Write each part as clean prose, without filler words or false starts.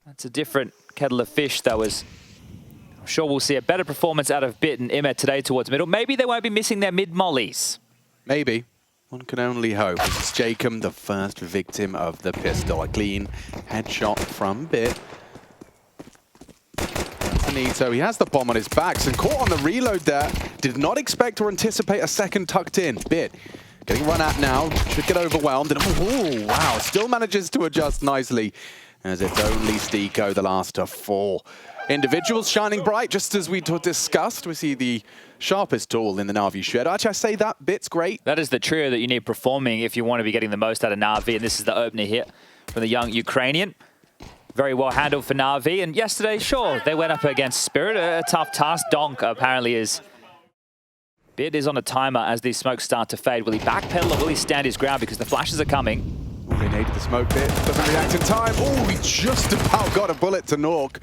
That's a different kettle of fish that was... I'm sure we'll see a better performance out of Bit and Imet today towards middle. Maybe they won't be missing their mid-mollies. Maybe. One can only hope. This is Jacob, the first victim of the pistol. A clean headshot from Bit. Benito, he has the bomb on his back, and caught on the reload there. Did not expect or anticipate a second tucked in. Bit getting run at now, should get overwhelmed. And oh, wow, still manages to adjust nicely, as it's only Stiko, the last of four individuals, shining bright, just as we discussed. We see the sharpest tool in the NaVi shed. Actually, I say that Bit's great. That is the trio that you need performing if you want to be getting the most out of NaVi, and this is the opener hit from the young Ukrainian. Very well handled for NaVi, and yesterday, sure, they went up against Spirit. A tough task. Donk apparently is... Bit is on a timer as these smokes start to fade. Will he backpedal or will he stand his ground because the flashes are coming? Oh, they needed the smoke. Bit doesn't react in time. Oh, he just about got a bullet to Nork.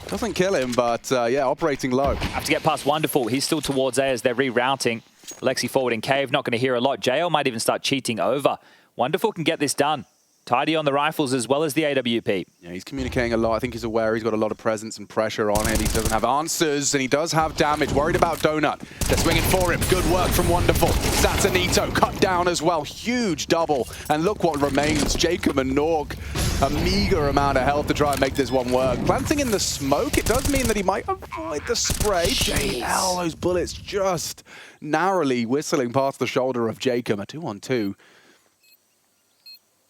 Doesn't kill him, but yeah, operating low. Have to get past Wonderful. He's still towards A as they're rerouting. Lexi forward in cave, not going to hear a lot. JL might even start cheating over. Wonderful can get this done. Tidy on the rifles as well as the AWP. Yeah, he's communicating a lot. I think he's aware he's got a lot of presence and pressure on him. He doesn't have answers, and he does have damage. Worried about Donut. They're swinging for him. Good work from Wonderful. Satanito cut down as well. Huge double. And look what remains. Jacob and Nork, a meager amount of health to try and make this one work. Planting in the smoke, it does mean that he might avoid the spray. JL, those bullets just narrowly whistling past the shoulder of Jacob. A 2-on-2.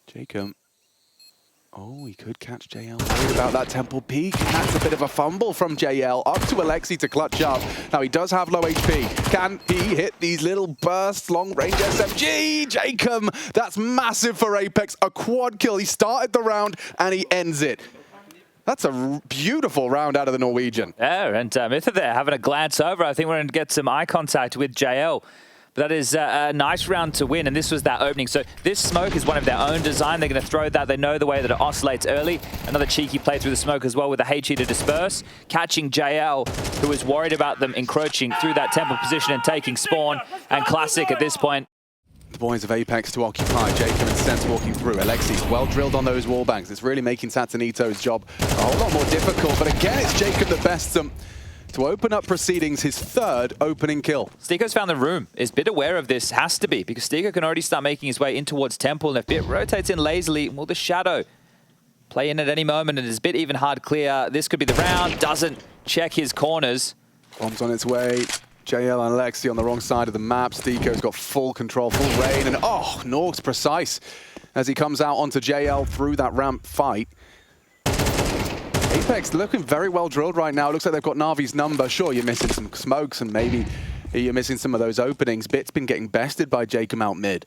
Jacob. Oh, he could catch JL. Worried about that temple peak. That's a bit of a fumble from JL. Up to Alexi to clutch up. Now he does have low HP. Can he hit these little bursts? Long range SMG. Jacob. That's massive for Apeks. A quad kill. He started the round and he ends it. That's a beautiful round out of the Norwegian. Yeah, and Mitha there having a glance over. I think we're going to get some eye contact with JL. That is a nice round to win, and this was that opening. So this smoke is one of their own design. They're going to throw that. They know the way that it oscillates early. Another cheeky play through the smoke as well with the HE to disperse. Catching JL, who is worried about them encroaching through that temple position and taking spawn. And Classic at this point. The boys of Apeks to occupy. Jacob and Sense walking through. Alexi well drilled on those wall banks. It's really making Satanito's job a whole lot more difficult. But again, it's Jacob that bests them to open up proceedings, his third opening kill. Stiko's found the room. Is Bit aware of this? Has to be, because Stiko can already start making his way in towards Temple, and if Bit rotates in lazily, will the Shadow play in at any moment, and is Bit even hard clear? This could be the round. Doesn't check his corners. Bomb's on its way. JL and Alexi on the wrong side of the map. Stiko's got full control, full reign, and oh, Nork's precise as he comes out onto JL through that ramp fight. Apeks looking very well drilled right now. Looks like they've got NaVi's number. Sure, you're missing some smokes and maybe you're missing some of those openings. Bit's been getting bested by Jacob out mid.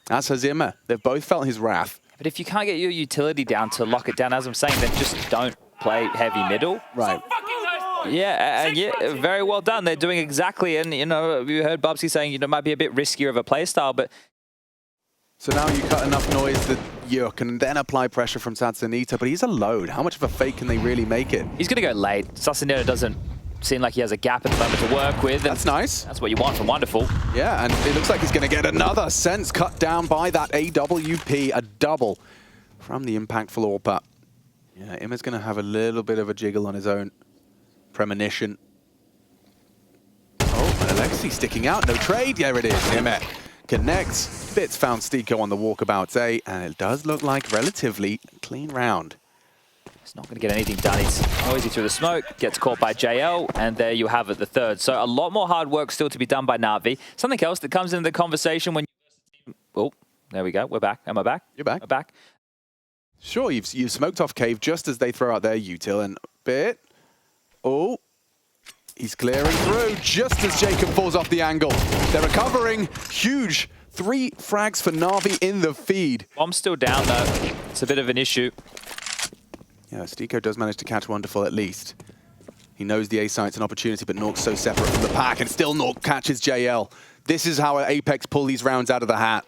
As has Immer. They've both felt his wrath. But if you can't get your utility down to lock it down, as I'm saying, then just don't play heavy middle. Right. Yeah, and yeah, very well done. They're doing exactly, and you know, we heard Bubsy saying, you know, it might be a bit riskier of a play style, but so now you cut enough noise that you can then apply pressure from Satanito, but he's a load. How much of a fake can they really make it? He's going to go late. Satanito doesn't seem like he has a gap at the moment to work with. That's nice. That's what you want from Wonderful. Yeah, and it looks like he's going to get another Sense cut down by that AWP, a double from the impactful AWP. Yeah, Immer's going to have a little bit of a jiggle on his own. Premonition. Oh, and Alexi sticking out. No trade. There it is. Immer connects. Bits found Stiko on the walkabouts A, and it does look like relatively clean round. He's not going to get anything done. He's noisy through the smoke, gets caught by JL, and there you have it, the third. So a lot more hard work still to be done by NaVi. Something else that comes into the conversation when you... Oh, there we go. We're back. Am I back? You're back. We're back. Sure, you've smoked off cave just as they throw out their util, and Bit... Oh, he's clearing through just as Jacob falls off the angle. They're recovering. Huge 3 frags for NaVi in the feed. Bomb's still down, though. It's a bit of an issue. Yeah, Stiko does manage to catch Wonderful at least. He knows the A site's an opportunity, but Nork's so separate from the pack, and still Nork catches JL. This is how Apeks pull these rounds out of the hat.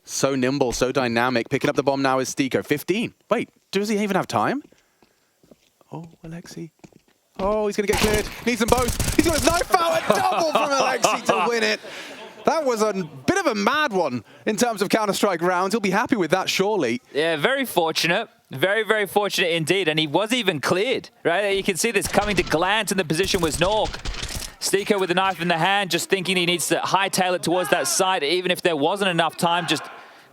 So nimble, so dynamic. Picking up the bomb now is Stiko. 15. Wait, does he even have time? Oh, Alexi. Oh, he's going to get cleared. Needs them both. He's got his knife out. A double from Alexi to win it. That was a bit of a mad one in terms of Counter-Strike rounds. He'll be happy with that, surely. Yeah, very fortunate. Very, very fortunate indeed, and he was even cleared, right? You can see this coming to glance, and the position was Nork. Stiko with the knife in the hand, just thinking he needs to hightail it towards that side, even if there wasn't enough time, just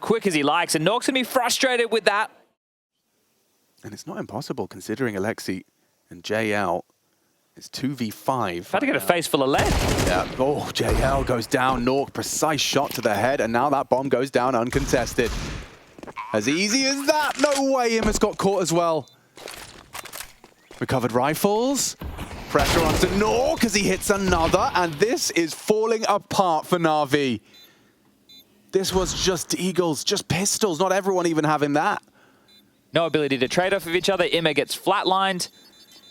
quick as he likes. And Nork's gonna be frustrated with that. And it's not impossible, considering Alexi and JL. It's 2v5. Trying to get a face full of lead. Yeah. Oh, JL goes down. Nork, precise shot to the head, and now that bomb goes down uncontested. As easy as that. No way, Immer's got caught as well. Recovered rifles. Pressure onto Nork as he hits another, and this is falling apart for NaVi. This was just eagles, just pistols, not everyone even having that. No ability to trade off of each other. Immer gets flatlined.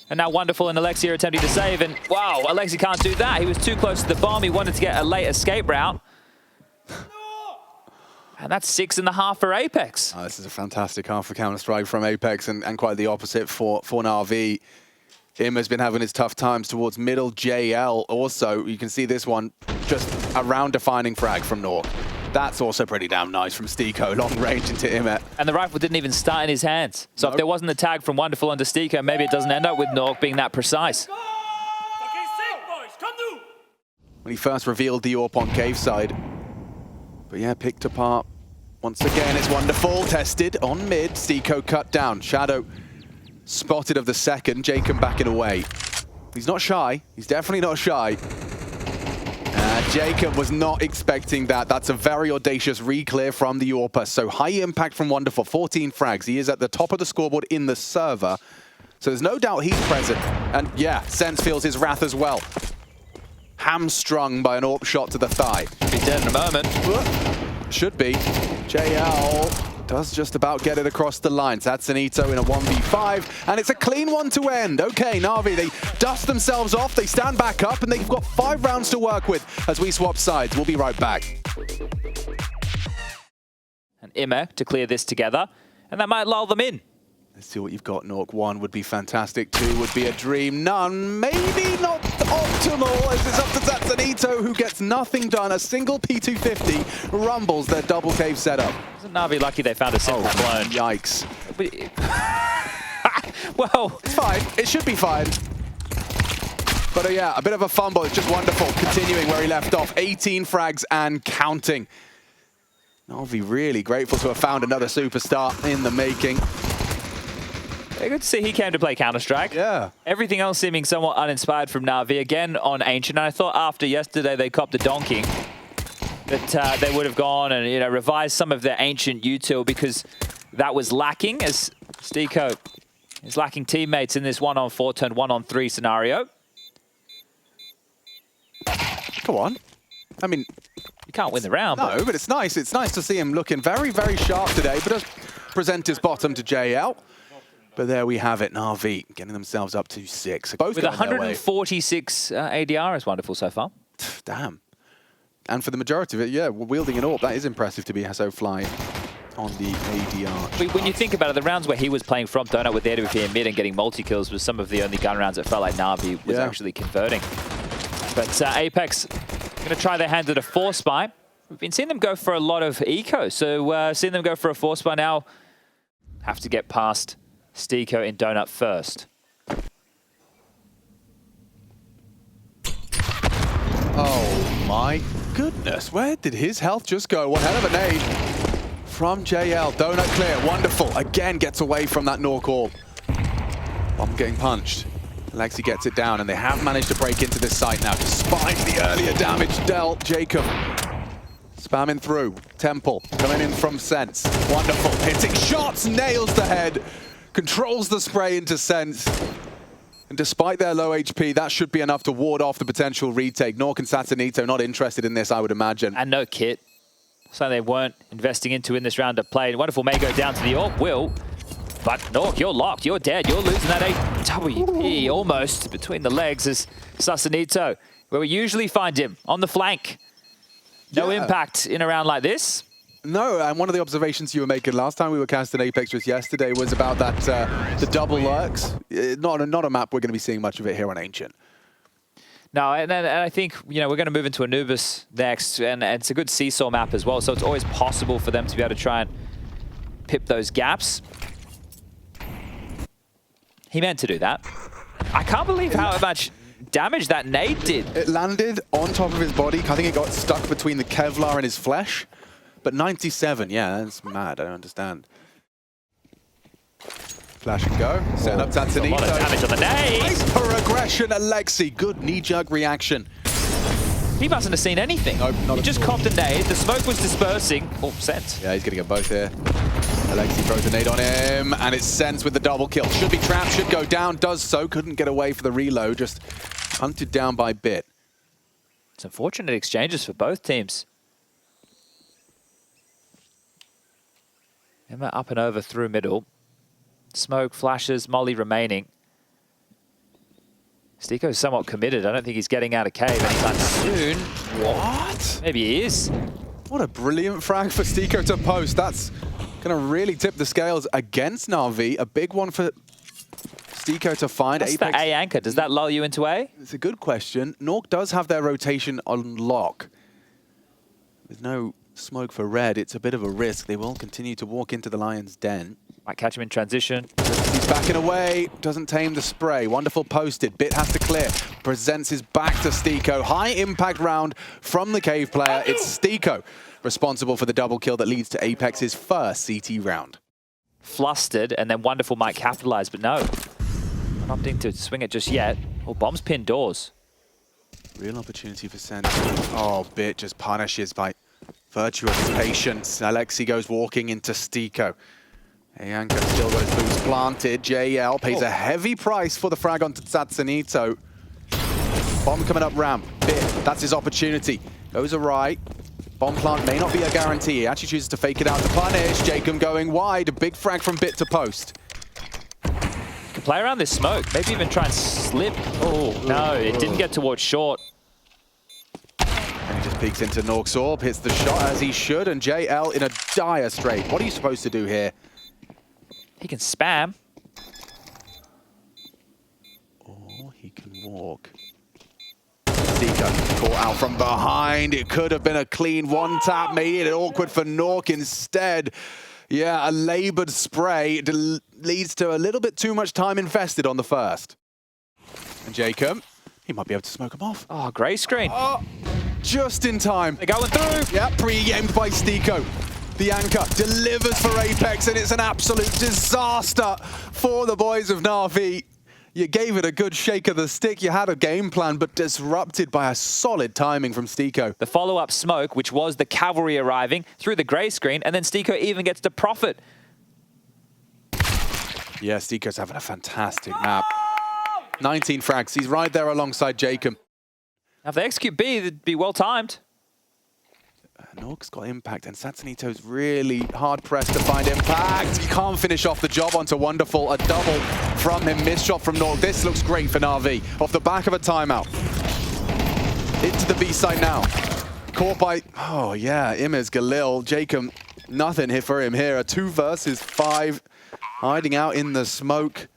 And now Wonderful and Alexi are attempting to save, and wow, Alexi can't do that. He was too close to the bomb. He wanted to get a late escape route. And that's 6.5 for Apeks. Oh, this is a fantastic half for Counter-Strike from Apeks, and quite the opposite for NaVi. Immer's been having his tough times towards middle. JL also, you can see this one, just a round-defining frag from Nork. That's also pretty damn nice from Stiko, long range into Immer. And the rifle didn't even start in his hands. So if there wasn't the tag from Wonderful onto Stiko, maybe it doesn't end up with Nork being that precise. When he first revealed the AWP on cave side. But yeah, picked apart. Once again, it's Wonderful, tested on mid. Stiko cut down. Shadow spotted of the second. Jacob backing away. He's not shy. He's definitely not shy. Jacob was not expecting that. That's a very audacious re-clear from the AWPer. So high impact from Wonderful, 14 frags. He is at the top of the scoreboard in the server. So there's no doubt he's present. And yeah, Sense feels his wrath as well. Hamstrung by an AWP shot to the thigh. He's dead in a moment. Should be. JL does just about get it across the line. Satsanito in a 1v5, and it's a clean one to end. Okay, NaVi, they dust themselves off, they stand back up, and they've got 5 rounds to work with as we swap sides. We'll be right back. And Immer to clear this together, and that might lull them in. Let's see what you've got, Nork. 1 would be fantastic, 2 would be a dream, none, maybe not optimal, as it's up to Satsanito, who gets nothing done. A single P250 rumbles their double cave setup. Isn't NaVi lucky they found a simple clone? Yikes. Well, it's fine. It should be fine. But yeah, a bit of a fumble. It's just Wonderful, continuing where he left off. 18 frags and counting. NaVi really grateful to have found another superstar in the making. Good to see he came to play Counter-Strike. Yeah. Everything else seeming somewhat uninspired from NaVi. Again on Ancient. And I thought after yesterday they copped a donking that they would have gone and revised some of their Ancient util, because that was lacking, as Stiko is lacking teammates in this 1-on-4 turn 1-on-3 scenario. Come on. I mean, you can't win the round. No, but it's nice. It's nice to see him looking very, very sharp today, but does present his bottom to JL. But there we have it, NaVi getting themselves up to 6. Both with 146 ADR is Wonderful so far. Damn. And for the majority of it, yeah, wielding an AWP, that is impressive to be so fly on the ADR. When you think about it, the rounds where he was playing from Donut with the AWP in mid and getting multi-kills was some of the only gun rounds that felt like NaVi was actually converting. But Apeks going to try their hand at a 4-spy. We've been seeing them go for a lot of eco, so seeing them go for a 4-spy now, have to get past Stiko in Donut first. Oh my goodness, where did his health just go? One hell of a nade from JL. Donut clear, Wonderful. Again gets away from that Nork AWP. Bomb getting punched. Alexi gets it down, and they have managed to break into this site now, despite the earlier damage dealt. Jacob spamming through. Temple coming in from Sense. Wonderful, hitting shots, nails the head. Controls the spray into Sense. And despite their low HP, that should be enough to ward off the potential retake. Nork and Satsanito not interested in this, I would imagine. And no kit. So they weren't investing into in this round of play. Wonderful may go down to the AWP, will. But Nork, you're locked, you're dead. You're losing that AWP almost between the legs as Satsanito, where we usually find him, on the flank. No impact in a round like this. No, and one of the observations you were making last time we were casting Apeks just yesterday was about that the double lurks. Not a map we're going to be seeing much of it here on Ancient. No, and I think we're going to move into Anubis next, and it's a good seesaw map as well. So it's always possible for them to be able to try and pip those gaps. He meant to do that. I can't believe how much damage that nade did. It landed on top of his body. I think it got stuck between the Kevlar and his flesh. But 97, yeah, that's mad. I don't understand. Flash and go. Setting up Tanzanito. A lot of damage on the nade. Hyper aggression, Alexi. Good knee-jerk reaction. He mustn't have seen anything. Nope, not he just copped a nade. The smoke was dispersing. Oh, Sense. Yeah, he's going to get both here. Alexi throws a nade on him, and it's Sense with the double kill. Should be trapped, should go down, does so. Couldn't get away for the reload, just hunted down by Bit. Some fortunate exchanges for both teams. Emma up and over through middle. Smoke, flashes, Molly remaining. Steeko's somewhat committed. I don't think he's getting out of cave anytime soon. What? Maybe he is. What a brilliant frag for Steeko to post. That's going to really tip the scales against NaVi. A big one for Steeko to find. That's Apeks. the A anchor. Does that lull you into A? It's a good question. Nork does have their rotation on lock. There's no smoke for red. It's a bit of a risk. They will continue to walk into the Lion's Den. Might catch him in transition. He's backing away. Doesn't tame the spray. Wonderful posted. Bit has to clear. Presents his back to Steeko. High impact round from the cave player. It's Steeko responsible for the double kill that leads to Apex's first CT round. Flustered, and then Wonderful might capitalize, but no. Not opting to swing it just yet. Oh, bombs pin doors. Real opportunity for Sense. Oh, Bit just punishes by virtue of his patience. Alexi goes walking into Steeko. Ayanka still got his boots planted. JL pays a heavy price for the frag onto Tatsunito. Bomb coming up ramp. Bit, that's his opportunity. Goes awry. Bomb plant may not be a guarantee. He actually chooses to fake it out to punish. Jacob going wide. A big frag from Bit to post. Can play around this smoke. Maybe even try and slip. Oh, no, it didn't get towards short. And he just peeks into Nork's orb, hits the shot as he should, and JL in a dire strait. What are you supposed to do here? He can spam. Or he can walk. Steeko caught out from behind. It could have been a clean one tap, made it awkward for Nork instead. Yeah, a labored spray leads to a little bit too much time invested on the first. And Jacob, he might be able to smoke him off. Oh, grey screen. Oh, just in time. They're going through. Yeah, pre-aimed by Steeko. The anchor delivers for Apeks, and it's an absolute disaster for the boys of NaVi. You gave it a good shake of the stick. You had a game plan, but disrupted by a solid timing from Steeko. The follow-up smoke, which was the cavalry arriving through the grey screen, and then Steeko even gets to profit. Yeah, Steeko's having a fantastic map. 19 frags. He's right there alongside Jacob. Now, if they execute B, it'd be well-timed. Nork's got impact, and Satsunito's really hard-pressed to find impact. He can't finish off the job onto Wonderful. A double from him, missed shot from Nork. This looks great for NaVi. Off the back of a timeout. Into the B side now. Caught by, oh yeah, Imez, Galil, Jacob. Nothing here for him here. A 2 versus 5, hiding out in the smoke.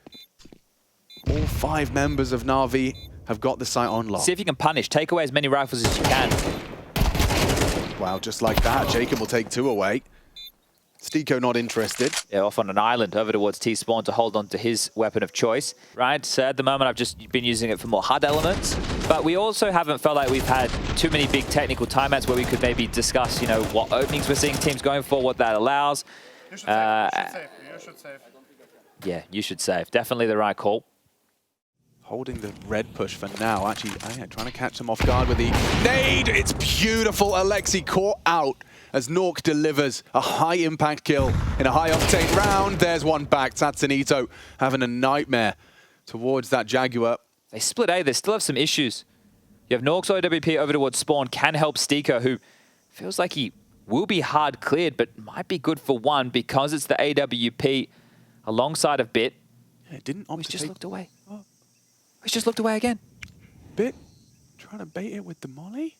All 5 members of NaVi have got the site on lock. See if you can punish. Take away as many rifles as you can. Wow, just like that, Jacob will take 2 away. Steeko not interested. Yeah, off on an island over towards T-Spawn to hold on to his weapon of choice. Right, so at the moment I've just been using it for more HUD elements, but we also haven't felt like we've had too many big technical timeouts where we could maybe discuss, you know, what openings we're seeing teams going for, what that allows. You should save. You should save. Yeah, you should save. Definitely the right call. Holding the red push for now. Actually, trying to catch them off guard with the nade. It's beautiful. Alexi caught out as Nork delivers a high-impact kill in a high-octane round. There's one back. Tatsunito having a nightmare towards that Jaguar. They split A. They still have some issues. You have Nork's OWP over towards Spawn. Can help Steeko, who feels like he will be hard cleared, but might be good for one because it's the AWP alongside of Bit. Yeah, it didn't He's just looked away. He's just looked away again. Bit trying to bait it with the molly.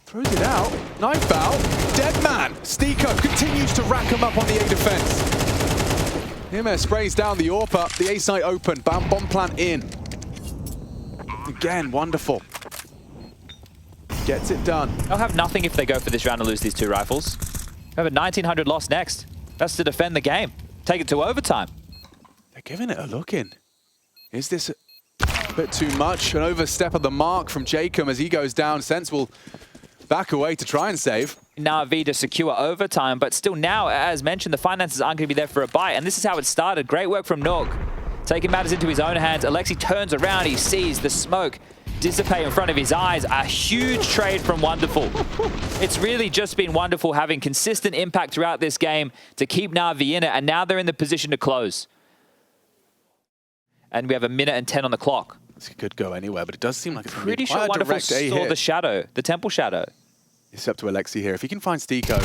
Throws it out. Knife out. Dead man. Steeko continues to rack him up on the A defense. Himmer sprays down the AWP. The A site open. Bomb plant in. Again, wonderful. Gets it done. They'll have nothing if they go for this round and lose these 2 rifles. They have a 1900 loss next. That's to defend the game. Take it to overtime. They're giving it a look in. Is this a bit too much? An overstep of the mark from Jacob as he goes down. Sense will back away to try and save. NaVi to secure overtime, but still now, as mentioned, the finances aren't going to be there for a bite, and this is how it started. Great work from Nork. Taking matters into his own hands. Alexi turns around, he sees the smoke dissipate in front of his eyes. A huge trade from Wonderful. It's really just been Wonderful having consistent impact throughout this game to keep NaVi in it, and now they're in the position to close. And we have 1:10 on the clock. This could go anywhere, but it does seem like it's pretty sure Wonderful saw the shadow, the temple shadow. It's up to Alexi here. If he can find Stiko,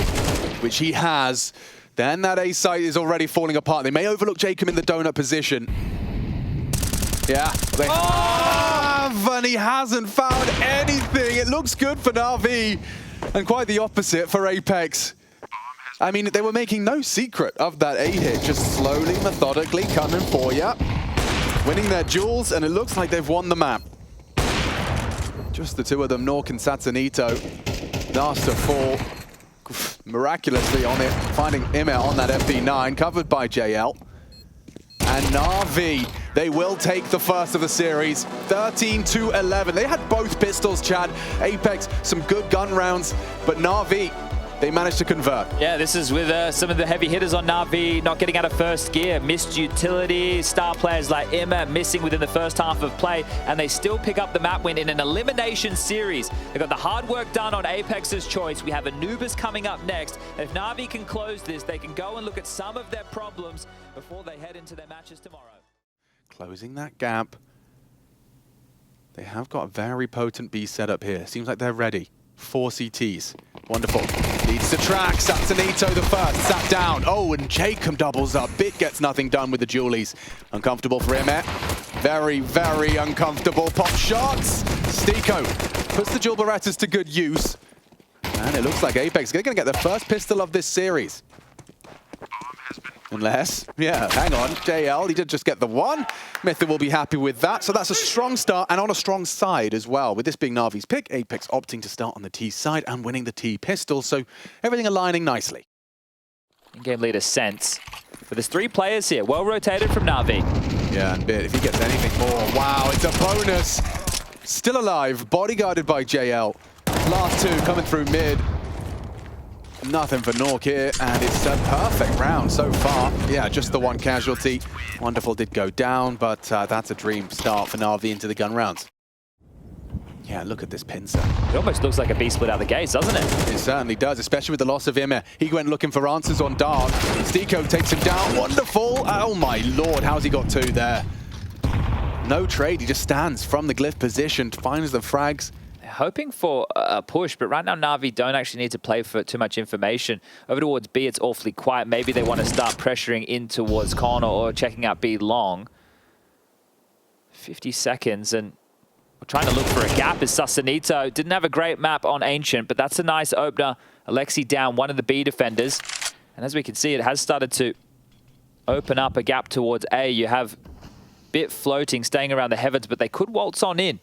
which he has, then that A site is already falling apart. They may overlook Jacob in the donut position. Yeah. They have, and he hasn't found anything. It looks good for NaVi, and quite the opposite for Apeks. I mean, they were making no secret of that A hit, just slowly, methodically coming for you, winning their duels, and it looks like they've won the map. Just the two of them, Nork and Satsanito. Last to fall miraculously on it, finding Imme on that FD9, covered by JL. And NaVi, they will take the first of the series, 13-11. They had both pistols, Chad. Apeks, some good gun rounds, but NaVi, they managed to convert. Yeah, this is with some of the heavy hitters on NaVi not getting out of first gear. Missed utility, star players like Imme missing within the first half of play, and they still pick up the map win in an elimination series. They got the hard work done on Apex's choice. We have Anubis coming up next. And if NaVi can close this, they can go and look at some of their problems before they head into their matches tomorrow. Closing that gap. They have got a very potent B setup here. Seems like they're ready. 4 CTs. Wonderful. Leads to track. Satsanito the first. Sat down. Oh, and Jacob doubles up. Bit gets nothing done with the Julies. Uncomfortable for Imme. Very, very uncomfortable. Pop shots. Stiko puts the Jewel Berettas to good use. And it looks like Apeks is going to get the first pistol of this series. Unless, yeah, hang on, JL, he did just get the one. Mytha will be happy with that. So that's a strong start and on a strong side as well. With this being NaVi's pick, Apeks opting to start on the T side and winning the T pistol. So everything aligning nicely. In-game leader Sense. But there's 3 players here, well rotated from NaVi. Yeah, and Bit, if he gets anything more, wow, it's a bonus. Still alive, bodyguarded by JL. Last 2 coming through mid. Nothing for Nork here, and it's a perfect round so far. Yeah, just the one casualty. Wonderful did go down, but that's a dream start for NaVi into the gun rounds. Yeah, look at this pincer. It almost looks like a B split out the gates, doesn't it? It certainly does, especially with the loss of Imme. He went looking for answers on Dark. Stiko takes him down. Wonderful. Oh my lord, how's he got 2 there? No trade, he just stands from the glyph position, finds the frags. Hoping for a push, but right now NaVi don't actually need to play for too much information. Over towards B, it's awfully quiet. Maybe they want to start pressuring in towards corner or checking out B long. 50 seconds, and we're trying to look for a gap as Satsanito didn't have a great map on Ancient, but that's a nice opener. Alexi down, one of the B defenders. And as we can see, it has started to open up a gap towards A. You have Bit floating, staying around the heavens, but they could waltz on in.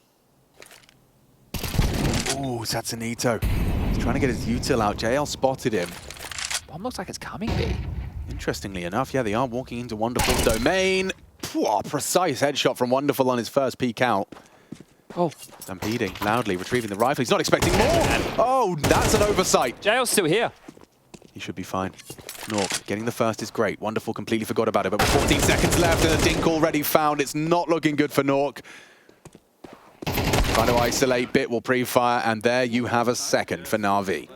Ooh, Satsanito. He's trying to get his util out. JL spotted him. Bomb looks like it's coming, B. Interestingly enough, yeah, they are walking into Wonderful's domain. Phew, precise headshot from Wonderful on his first peek out. Oh. Stampeding loudly, retrieving the rifle. He's not expecting more. Oh, that's an oversight. JL's still here. He should be fine. Nork getting the first is great. Wonderful completely forgot about it, but with 14 seconds left and a dink already found, it's not looking good for Nork. Trying to isolate, Bit will pre-fire, and there you have a second for NaVi.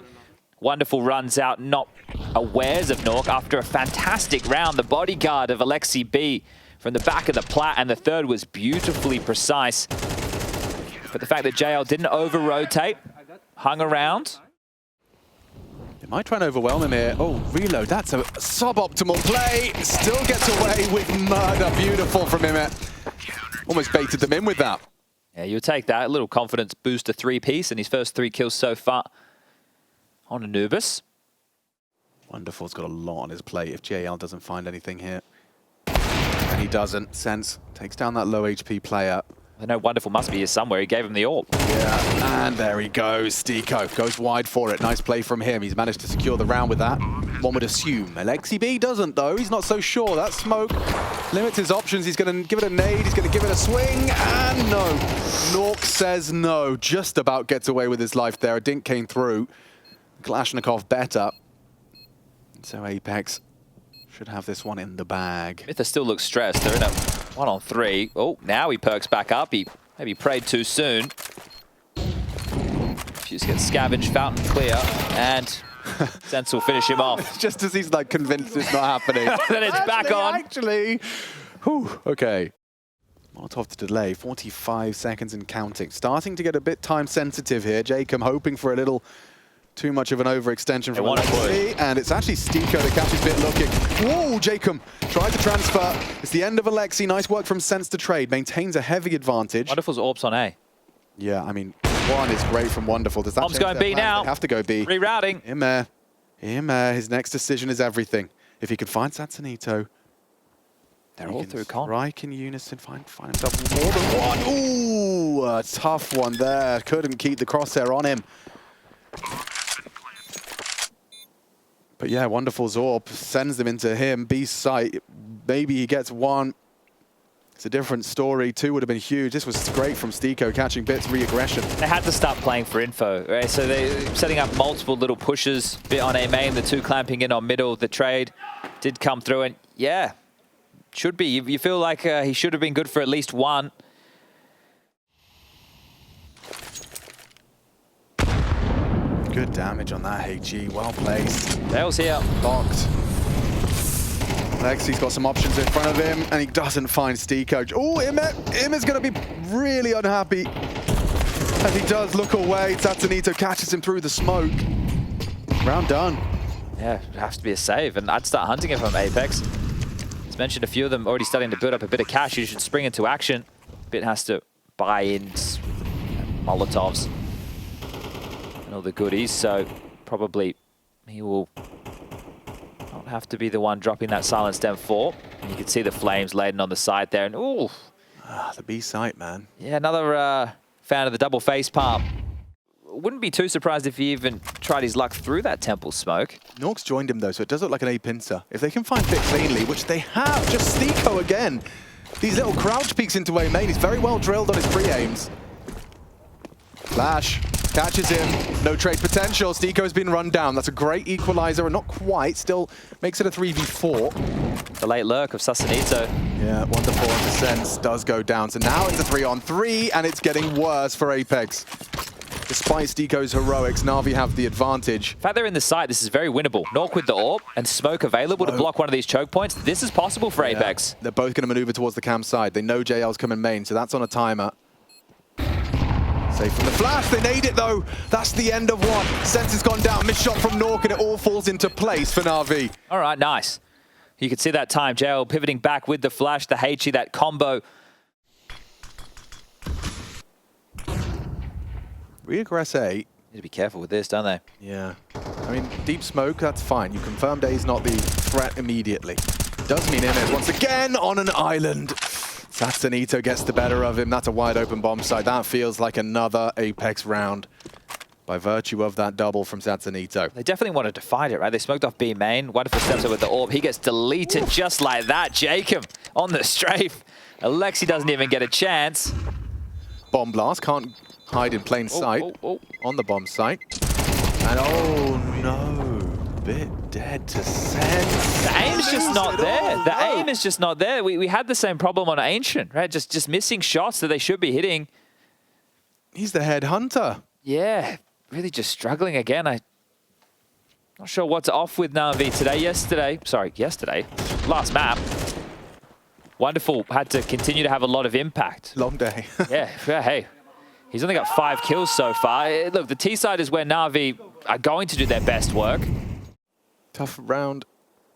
Wonderful runs out, not awares of Nork after a fantastic round. The bodyguard of Alexi B from the back of the plat, and the third was beautifully precise. But the fact that JL didn't over-rotate, hung around. They might try and overwhelm him here. Oh, reload, that's a suboptimal play. Still gets away with murder. Beautiful from him. Almost baited them in with that. Yeah, you'll take that. A little confidence boost to 3-piece, and his first 3 kills so far on Anubis. Wonderful's got a lot on his plate if JL doesn't find anything here. And he doesn't. Sense takes down that low HP player. I know Wonderful must be here somewhere. He gave him the AWP. Yeah, and there he goes. Stiko goes wide for it. Nice play from him. He's managed to secure the round with that. One would assume. Alexi B doesn't, though. He's not so sure. That smoke limits his options. He's going to give it a nade. He's going to give it a swing. And no. Nork says no. Just about gets away with his life there. A dink came through. Kalashnikov better. So Apeks should have this one in the bag. Mytha still looks stressed. They're in a 1-on-3. Oh, now he perks back up. He maybe prayed too soon. Fuse gets scavenged, fountain clear, and Sense will finish him off. Just as he's like convinced it's not happening. Then it's back on. Actually, whew, okay. Molotov to delay, 45 seconds and counting. Starting to get a bit time sensitive here. Jacob hoping for a little too much of an overextension from Alexi, and it's actually Stiko to catch his bit looking. Whoa, Jacob tried to transfer. It's the end of Alexi. Nice work from Sense to trade. Maintains a heavy advantage. Wonderful's AWP's on A. Yeah, I mean, one is great from Wonderful. Does that Bomb's going B now. They have to go B. Rerouting. Imer. His next decision is everything. If he could find Satsanito, they're all through con. Strike in unison, find himself more than one. Ooh, a tough one there. Couldn't keep the crosshair on him. But yeah, Wonderful Zorp sends them into him. B site, maybe he gets one. It's a different story. Two would have been huge. This was great from Stiko, catching bits, re-aggression. They had to start playing for info, right? So they're setting up multiple little pushes, bit on A main, the two clamping in on middle. The trade did come through, and yeah, should be. You feel like he should have been good for at least one. Good damage on that HE, well placed. Dale's here. Locked. Lexi's got some options in front of him, and he doesn't find Stiko. Oh, Imer's going to be really unhappy as he does look away. Tatsanito catches him through the smoke. Round done. Yeah, it has to be a save, and I'd start hunting it from Apeks. As mentioned, a few of them already starting to build up a bit of cash. You should spring into action. Bit has to buy in Molotovs and all the goodies, so probably he will not have to be the one dropping that silent stem 4. And you can see the flames laden on the side there, and ooh. The B site, man. Yeah, another fan of the double face palm. Wouldn't be too surprised if he even tried his luck through that temple smoke. Nork's joined him though, so it does look like an A pincer. If they can find fit cleanly, which they have, just Stiko again. These little crouch peeks into A main. He's very well drilled on his pre-aims. Flash. Catches him, no trade potential. Stiko's been run down. That's a great equalizer, and not quite. Still makes it a 3v4. The late lurk of Sasanito. Yeah, Wonderful on the Sense does go down. So now it's a 3-on-3, and it's getting worse for Apeks. Despite Stiko's heroics, NaVi have the advantage. In fact, they're in the site. This is very winnable. Nork with the AWP and smoke available to block one of these choke points. This is possible for Apeks. They're both going to maneuver towards the cam side. They know JL's coming main, so that's on a timer. Safe from the flash, they nade it though. That's the end of one. Sense has gone down, missed shot from Nork, and it all falls into place for NaVi. All right, nice. You can see that time, JL pivoting back with the flash, the HE, that combo. Reaggress A. Need to be careful with this, don't they? Yeah. I mean, deep smoke, that's fine. You confirmed A's not the threat immediately. Does mean Imes once again on an island. Satsanito gets the better of him. That's a wide open bomb site. That feels like another Apeks round by virtue of that double from Satsanito. They definitely wanted to fight it, right? They smoked off B main. Wonderful steps up with the AWP. He gets deleted just like that. Jacob on the strafe. Alexi doesn't even get a chance. Bomb blast. Can't hide in plain sight on the bomb site. And oh no. Bit dead to Sense. The aim's just not there. The aim is just not there. We had the same problem on Ancient, right? Just missing shots that they should be hitting. He's the head hunter. Yeah, really just struggling again. I'm not sure what's off with NaVi today. Yesterday. Last map. Wonderful had to continue to have a lot of impact. Long day. yeah, hey. He's only got 5 kills so far. Look, the T side is where NaVi are going to do their best work. Tough round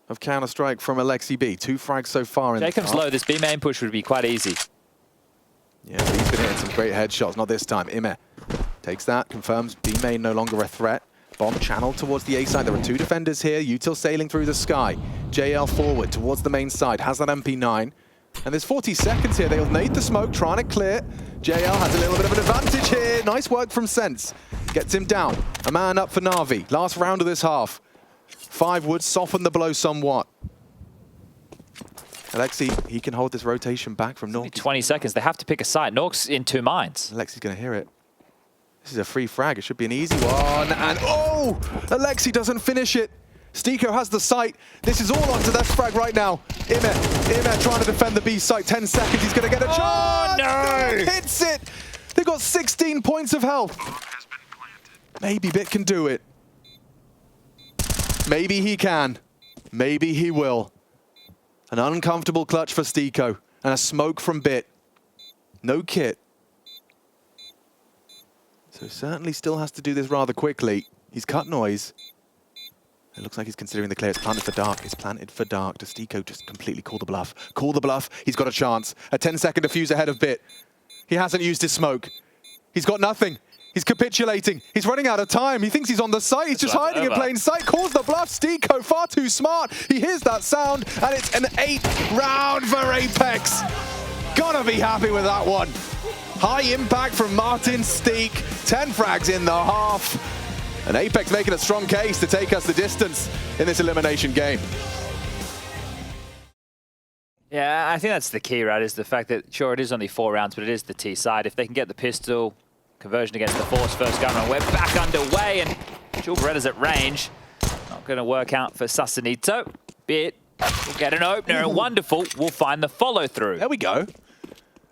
of Counter-Strike from Alexi B. 2 frags so far in Jacob's low. This B main push would be quite easy. Yeah, but he's been hitting some great headshots. Not this time. Imer takes that, confirms B main no longer a threat. Bomb channeled towards the A side. There are 2 defenders here. Util sailing through the sky. JL forward towards the main side. Has that MP9. And there's 40 seconds here. They'll need the smoke, trying to clear. JL has a little bit of an advantage here. Nice work from Sense. Gets him down. A man up for NaVi. Last round of this half. 5 would soften the blow somewhat. Alexi, he can hold this rotation back from Nork. 20 seconds. They have to pick a side. Nork's in 2 minds. Alexi's going to hear it. This is a free frag. It should be an easy one. And oh! Alexi doesn't finish it. Stiko has the sight. This is all onto that frag right now. Imer trying to defend the B site. 10 seconds. He's going to get a chance. Oh, no! Hits it. They've got 16 points of health. Maybe Bit can do it. Maybe he can. Maybe he will. An uncomfortable clutch for Stiko. And a smoke from Bit. No kit. So certainly still has to do this rather quickly. He's cut noise. It looks like he's considering the clear. It's planted for dark. It's planted for dark. Does Stiko just completely call the bluff? Call the bluff. He's got a chance. A 10-second defuse ahead of Bit. He hasn't used his smoke. He's got nothing. He's capitulating. He's running out of time. He thinks he's on the site. He's just hiding in plain sight. Calls the bluff. Stiko far too smart. He hears that sound, and it's an 8th round for Apeks. Gotta be happy with that one. High impact from Martin Steek. 10 frags in the half. And Apeks making a strong case to take us the distance in this elimination game. Yeah, I think that's the key, right, is the fact that, sure, it is only 4 rounds, but it is the T side. If they can get the pistol, conversion against the Force first gun run, we're back underway, and Jewel Beretta's at range. Not going to work out for Sasanito. Bit will get an opener, and Wonderful will find the follow-through. There we go.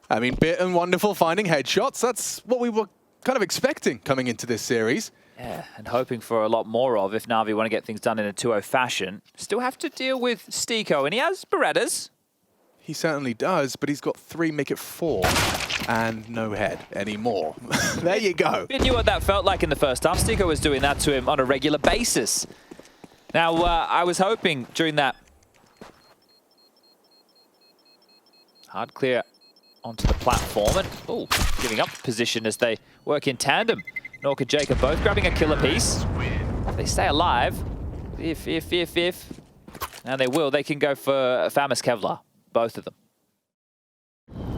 I mean, Bit and Wonderful finding headshots. That's what we were kind of expecting coming into this series. Yeah, and hoping for a lot more of if NaVi want to get things done in a 2-0 fashion. Still have to deal with Stiko, and he has Berettas. He certainly does, but he's got 3, make it 4, and no head anymore. There you go. You knew what that felt like in the first half. Stiko was doing that to him on a regular basis. Now, I was hoping during that hard clear onto the platform, and giving up position as they work in tandem. Nork and Jake are both grabbing a killer piece. If they stay alive, if, and they will, they can go for Famous Kevlar, both of them.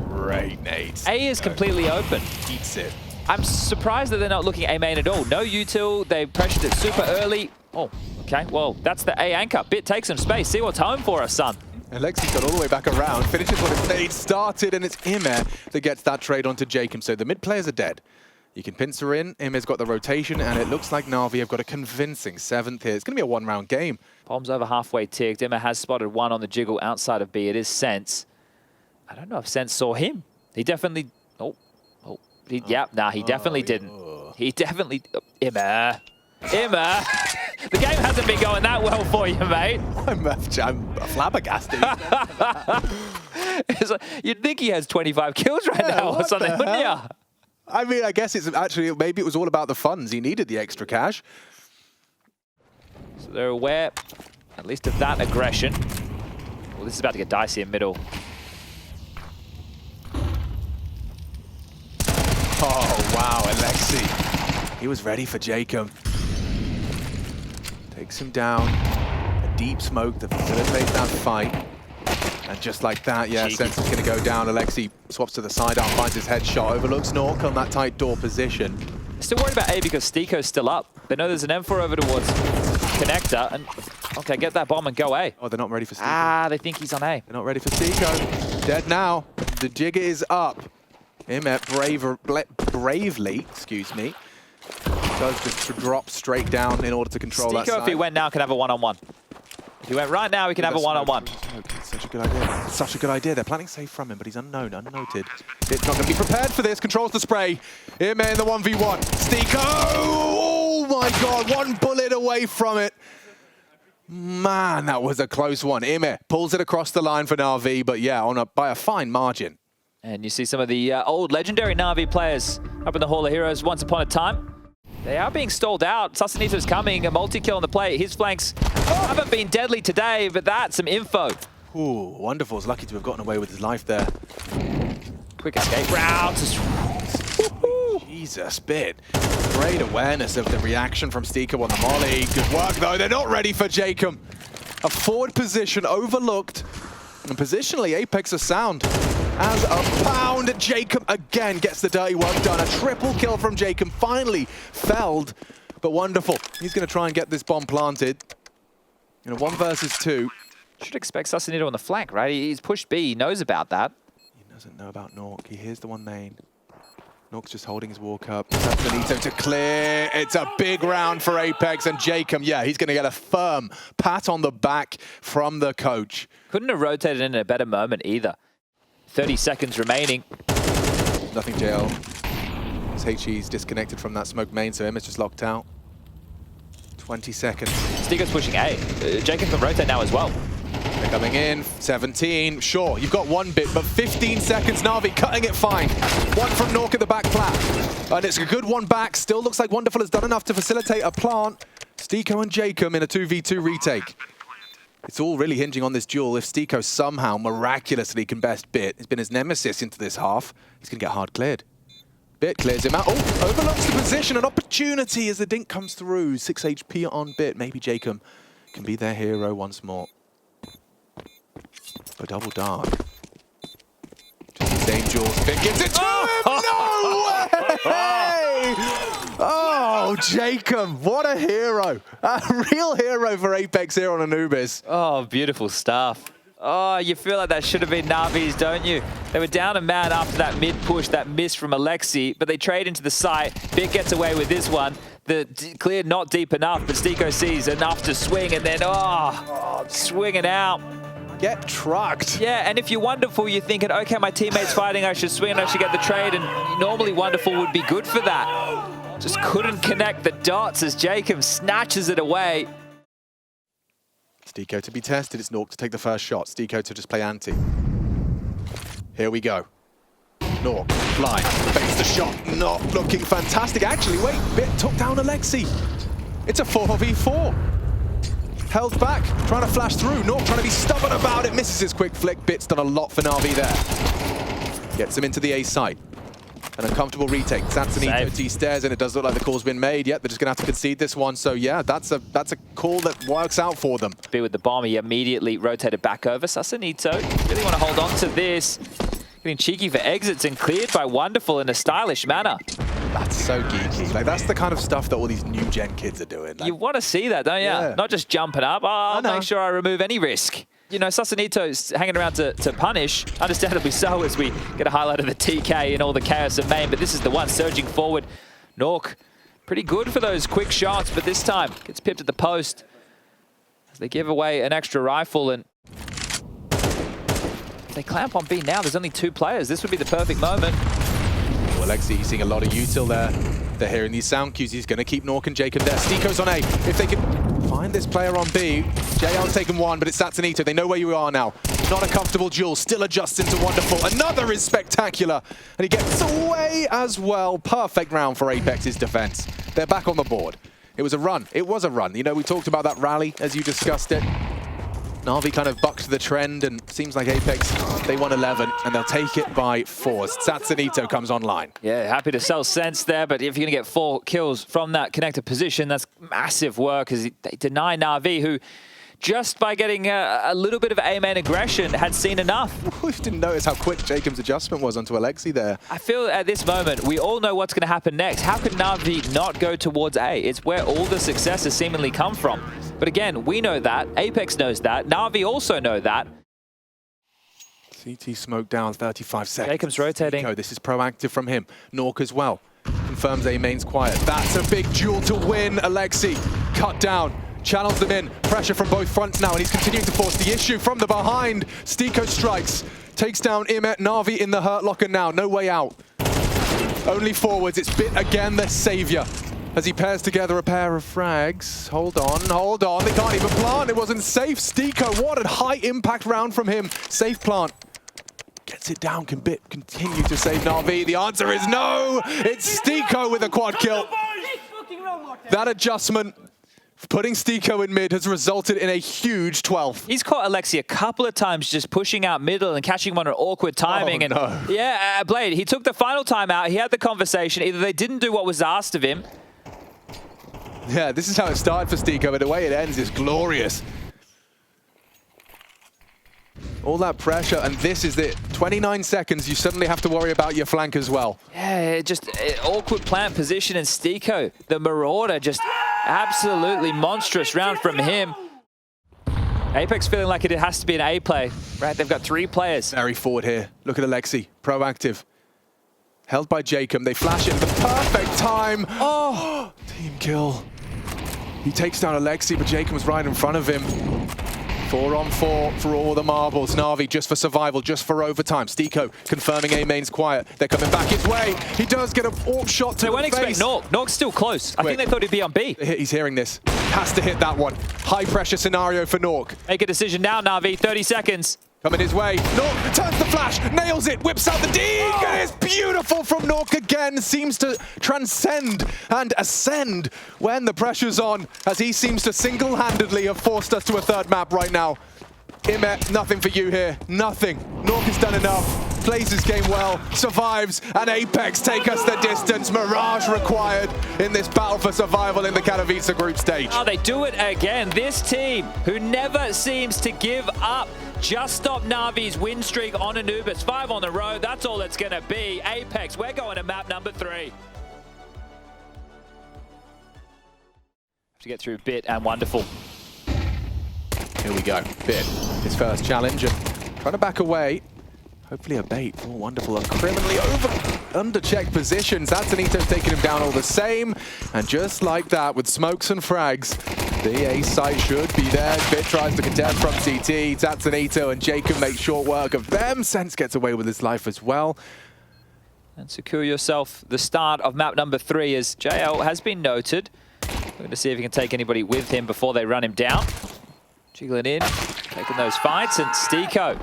Great nades. A is completely open. Eats it. I'm surprised that they're not looking A main at all. No util, they pressured it super early. Oh, okay, well, that's the A anchor. Bit takes some space. See what's home for us, son. Alexi's got all the way back around, finishes what his nade started, and it's Imer that gets that trade onto Jacob. So the mid players are dead. You can pincer in, Imer's got the rotation, and it looks like NaVi have got a convincing 7th here. It's going to be a 1-round game. Bomb's over halfway ticked. Imer has spotted 1 on the jiggle outside of B. It is Sense. I don't know if Sense saw him. He definitely... he definitely didn't. He definitely... Imer. The game hasn't been going that well for you, mate. I'm flabbergasted. You'd think he has 25 kills right now or something, wouldn't you? I mean, I guess it's actually, maybe it was all about the funds. He needed the extra cash. So they're aware, at least of that aggression. Well, this is about to get dicey in middle. Oh, wow, Alexi. He was ready for Jacob. Takes him down. A deep smoke that facilitates that fight. And just like that, yeah, Sense is going to go down. Alexi swaps to the sidearm, finds his headshot, overlooks Nork on that tight door position. Still worried about A because Stiko's still up. They know there's an M4 over towards Connector. And okay, get that bomb and go A. Oh, they're not ready for Stiko. Ah, they think he's on A. They're not ready for Stiko. Dead now. The jigger is up. Imer bravely, does just drop straight down in order to control that side. Stiko, if he went now, can have a 1-on-1. If he went right now, he can have a 1-on-1. Such a good idea. Such a good idea. They're planning safe from him, but he's unknown, unnoted. It's not going to be prepared for this. Controls the spray. Imer in the 1v1. Stiko! Oh my god, 1 bullet away from it. Man, that was a close one. Imer pulls it across the line for NaVi, but yeah, by a fine margin. And you see some of the old legendary NaVi players up in the Hall of Heroes once upon a time. They are being stalled out. Sasanito's coming, a multi-kill on the play. His flanks haven't been deadly today, but that's some info. Ooh, Wonderful's lucky to have gotten away with his life there. Quick escape route. Jesus, Bit. Great awareness of the reaction from Stiko on the molly. Good work, though. They're not ready for Jacob. A forward position overlooked. And positionally, Apeks are sound. As a pound, Jacob again gets the dirty work done. A triple kill from Jacob, finally felled, but wonderful. He's going to try and get this bomb planted in a 1 versus 2. Should expect Susanito on the flank, right? He's pushed B, he knows about that. He doesn't know about Nork. He hears the one main. Nork's just holding his walk up. Benito to clear. It's a big round for Apeks, and Jacob, yeah, he's going to get a firm pat on the back from the coach. Couldn't have rotated in a better moment either. 30 seconds remaining. Nothing, JL. As HE's disconnected from that smoke main, so Emma's just locked out. 20 seconds. Stigo's pushing A. Jacob can rotate now as well. They're coming in. 17. Sure, you've got 1 bit, but 15 seconds. NaVi cutting it fine. 1 from Nork at the back plat. And it's a good 1 back. Still looks like Wonderful has done enough to facilitate a plant. Stiko and Jacob in a 2v2 retake. It's all really hinging on this duel. If Stiko somehow miraculously can best Bit, it's been his nemesis into this half, he's going to get hard cleared. Bit clears him out. Oh, overlooks the position. An opportunity as the dink comes through. 6 HP on Bit. Maybe Jacob can be their hero once more. A double dark. Just the same jaws. Bit gives it to him! No way! Oh, Jacob, what a hero. A real hero for Apeks here on Anubis. Oh, beautiful stuff. Oh, you feel like that should have been NaVi's, don't you? They were down a man after that mid-push, that miss from Alexi, but they trade into the site. Bit gets away with this one. The clear not deep enough, but Stiko sees enough to swing, and then, swinging out. Get trucked. Yeah, and if you're Wonderful, you're thinking, okay, my teammate's fighting, I should swing, I should get the trade, and normally Wonderful would be good for that. Just couldn't connect the dots as Jacob snatches it away. Stiko to be tested. It's Nork to take the first shot. Stiko to just play anti. Here we go. Nork, blind, fakes the shot. Not looking fantastic. Actually, wait, Bit took down Alexi. It's a 4v4. Held back, trying to flash through. Nork trying to be stubborn about it. Misses his quick flick. Bit's done a lot for NaVi there. Gets him into the A site. An uncomfortable retake. Sansanito T stairs, and it does look like the call's been made. Yet they're just going to have to concede this one. So yeah, that's a call that works out for them. Be with the bomb, he immediately rotated back over. Sansanito really want to hold on to this. Getting cheeky for exits and cleared by Wonderful in a stylish manner. That's so geeky. Like, that's the kind of stuff that all these new gen kids are doing. Like, you want to see that, don't you? Yeah. Not just jumping up. Oh, I'll make sure I remove any risk. You know, Susanito's hanging around to punish, understandably so, as we get a highlight of the TK and all the chaos of main, but this is the one surging forward. Nork, pretty good for those quick shots, but this time gets pipped at the post as they give away an extra rifle, and if they clamp on B now, there's only 2 players. This would be the perfect moment. Well, Alexi, he's seeing a lot of util there. They're hearing these sound cues. He's going to keep Nork and Jacob there. Stiko's on A. If they can find this player on B, JL's taken 1, but it's Sansanito. They know where you are now. Not a comfortable duel. Still adjusting to Wonderful. Another is spectacular. And he gets away as well. Perfect round for Apeks' defense. They're back on the board. It was a run. It was a run. You know, we talked about that rally as you discussed it. NaVi kind of bucked the trend, and seems like Apeks, they won 11, and they'll take it by 4. Sansanito comes online. Yeah, happy to sell sense there, but if you're going to get 4 kills from that connected position, that's massive work, as they deny NaVi, who just by getting a little bit of A-main aggression had seen enough. We didn't notice how quick Jacob's adjustment was onto Alexi there. I feel at this moment, we all know what's going to happen next. How could NaVi not go towards A? It's where all the success has seemingly come from. But again, we know that. Apeks knows that. NaVi also know that. CT smoke down, 35 seconds. Jacob's rotating. This is proactive from him. Nork as well. Confirms A-main's quiet. That's a big duel to win. Alexi cut down. Channels them in. Pressure from both fronts now, and he's continuing to force the issue from the behind. Stiko strikes. Takes down Imet. NaVi in the hurt locker now. No way out. Only forwards. It's Bit again, the savior. As he pairs together a pair of frags. Hold on, hold on. They can't even plant. It wasn't safe. Stiko, what a high impact round from him. Safe plant. Gets it down. Can Bit continue to save NaVi? The answer is no. It's Stiko with a quad kill. That adjustment, putting Stiko in mid, has resulted in a huge 12. He's caught Alexi a couple of times just pushing out middle and catching him on an awkward timing. Oh, no. And yeah, Blade, he took the final time out. He had the conversation. Either they didn't do what was asked of him. Yeah, this is how it started for Stiko, but the way it ends is glorious. All that pressure, and this is it. 29 seconds, you suddenly have to worry about your flank as well. Yeah, just awkward plant position, and Stiko, the Marauder, just absolutely monstrous round from him. Apeks feeling like it has to be an A play, right? They've got 3 players. Very forward here. Look at Alexi, proactive. Held by Jacob, they flash it at the perfect time. Oh, team kill. He takes down Alexi, but Jacob was right in front of him. 4 on 4 for all the marbles. NaVi just for survival, just for overtime. Stiko confirming A main's quiet. They're coming back his way. He does get an AWP shot to the face. They won't expect Nork. Nork's still close. I think they thought he'd be on B. He's hearing this. Has to hit that one. High pressure scenario for Nork. Make a decision now, NaVi. 30 seconds. Coming his way. Nork turns the flash, nails it, whips out the deke. Oh. It's beautiful from Nork again. Seems to transcend and ascend when the pressure's on, as he seems to single-handedly have forced us to a 3rd map right now. IEM, nothing for you here. Nothing. Nork has done enough. Plays his game well, survives, and Apeks take us the distance. Mirage required in this battle for survival in the Katowice group stage. Oh, they do it again. This team, who never seems to give up, just stopped NaVi's win streak on Anubis. 5 on the road, that's all it's gonna be. Apeks, we're going to map number 3. Have to get through Bit and Wonderful. Here we go. Bit, his first challenge, and trying to back away. Hopefully a bait. Oh, Wonderful. Criminally under-checked positions. Antonito's taking him down all the same. And just like that, with smokes and frags, the A site should be there. Bit tries to contest from CT. Tatsunito and Jacob make short work of them. Sense gets away with his life as well. And secure yourself the start of map number 3, as JL has been noted. We're going to see if he can take anybody with him before they run him down. Jiggling in, taking those fights, and Stiko,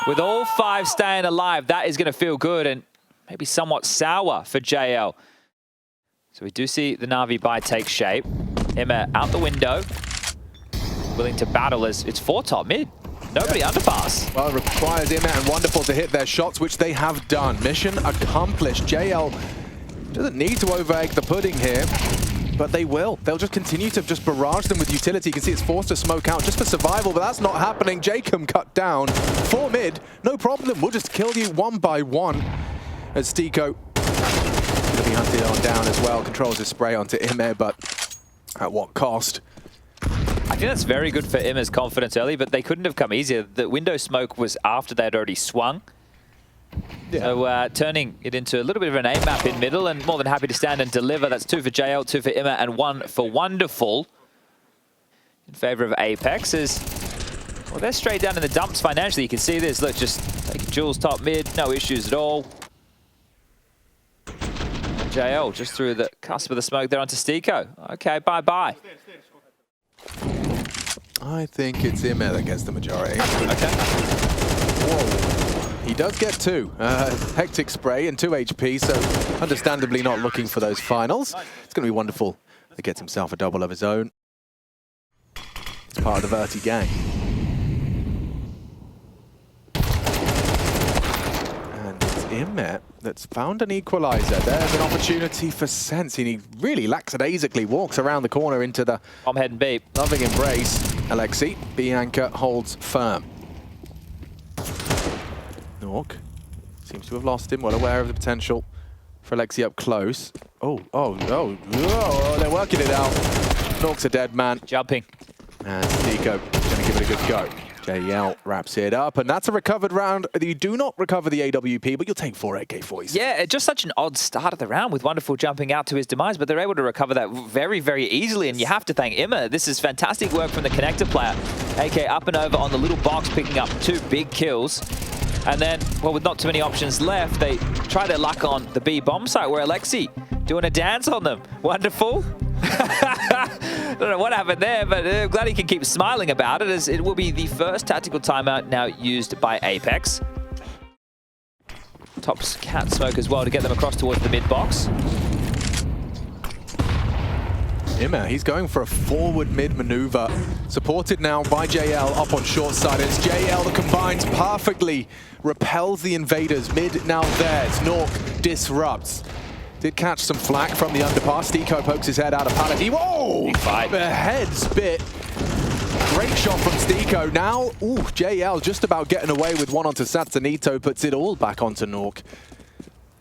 with all 5 staying alive, that is going to feel good and maybe somewhat sour for JL. So we do see the NaVi buy take shape. IEM out the window, willing to battle as it's 4 top mid. Nobody underpass. Well, it requires IEM and Wonderful to hit their shots, which they have done. Mission accomplished. JL doesn't need to over-egg the pudding here, but they will. They'll just continue to just barrage them with utility. You can see it's forced to smoke out just for survival, but that's not happening. Jacob cut down. 4 mid, no problem. We'll just kill you 1 by 1. As Stiko will be hunted on down as well. Controls his spray onto IEM, but at what cost? I think that's very good for IEM's confidence early, but they couldn't have come easier. The window smoke was after they'd already swung. Yeah. So turning it into a little bit of an A map in middle, and more than happy to stand and deliver. That's 2 for JL, 2 for IEM, and 1 for Wonderful. In favor of Apeks, as well, they're straight down in the dumps financially. You can see this. Look, just taking Jules top mid, no issues at all. And JL just through the cusp of the smoke there onto Stiko. Okay, bye-bye. I think it's IEM that gets the majority. Okay. Whoa. He does get 2. Hectic spray and 2 HP, so understandably not looking for those finals. It's going to be Wonderful that gets himself a double of his own. It's part of the Verti gang. And it's IEM that's found an equalizer. There's an opportunity for Sense, and he really lackadaisically walks around the corner into the I'm heading B. Loving embrace. Alexi, B anchor holds firm. Nork seems to have lost him, well aware of the potential for Alexi up close. Oh, they're working it out. Nork's a dead man. Jumping. And Stiko gonna give it a good go. JL wraps it up, and that's a recovered round. You do not recover the AWP, but you'll take 4 AK-40s. Yeah, just such an odd start of the round with Wonderful jumping out to his demise, but they're able to recover that very, very easily, and you have to thank IEM. This is fantastic work from the connector player. AK up and over on the little box, picking up 2 big kills. And then, well, with not too many options left, they try their luck on the B bomb site, where Alexi doing a dance on them. Wonderful. I don't know what happened there, but I'm glad he can keep smiling about it, as it will be the first tactical timeout now used by Apeks. Tops cat smoke as well to get them across towards the mid box. IEM, he's going for a forward mid maneuver, supported now by JL up on short side. It's JL that combines perfectly, repels the invaders. Mid now there, it's Nork disrupts. Did catch some flack from the underpass. Stiko pokes his head out of pallet. Whoa! Big fight. The head's bit. Great shot from Stiko. Now, ooh, JL just about getting away with one onto Satsanito, puts it all back onto Nork.